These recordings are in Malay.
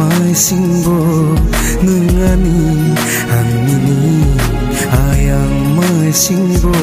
maisingbo nungani angini ayang maisingbo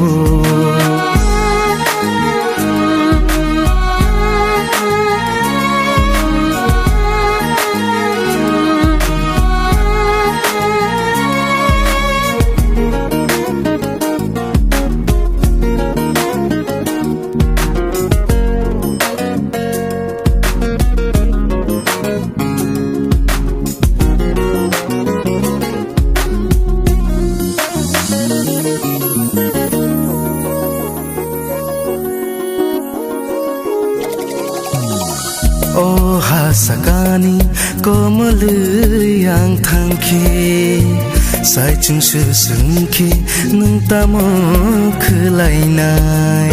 Oh hasakani komal yang thangki sai chung se sungki nung tamo khelainai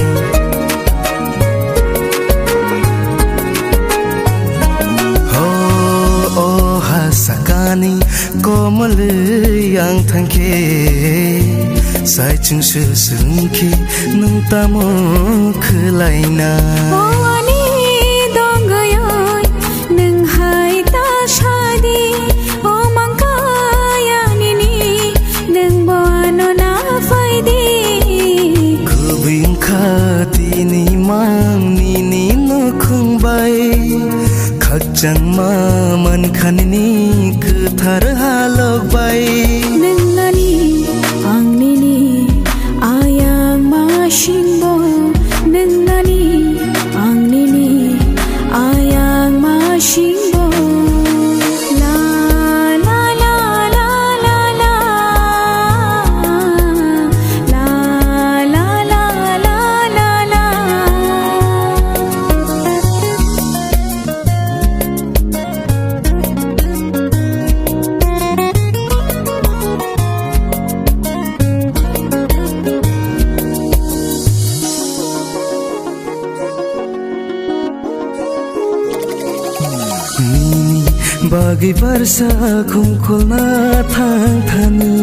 oh hasakani komal yang thangki sai chung se sungki nung tamo khelainai Tini mang ni no khung bai khak chang ma man khan ni ku thar halok bai nangani ang ni ayang ma shingbo nangani ang ni ayang ma shingbo la la la la la la la la la bagi barsa khumkhulna thang thani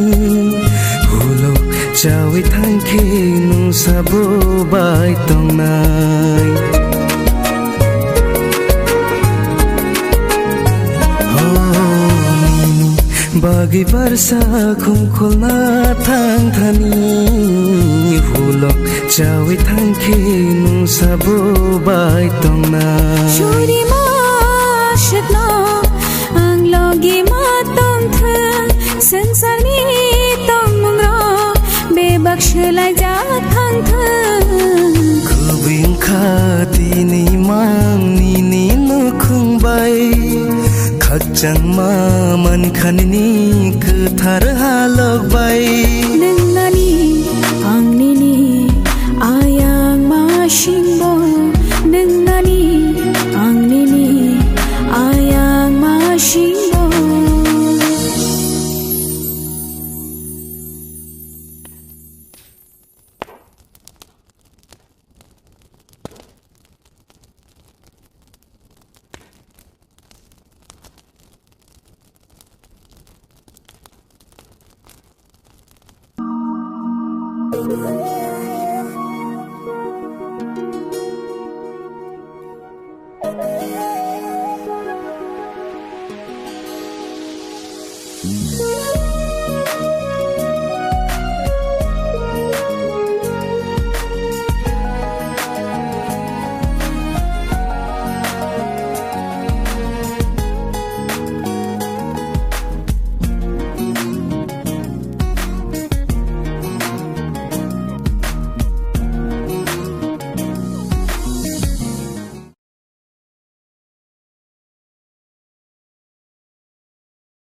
hulo chawi thangki nu sabo bai tongnai bagi barsa khumkhulna thang thani hulo chawi thangki nu sabo bai tongnai churi ma shatna logi matong tha sangsar ni tong mungro bebaksh lai ja thang tha khubing khati ni mang ni no khung bai khak chang ma man khan ni ku thar halok bai nangani ang ni ayang ma shingbo nangani ang ni ayang ma shingbo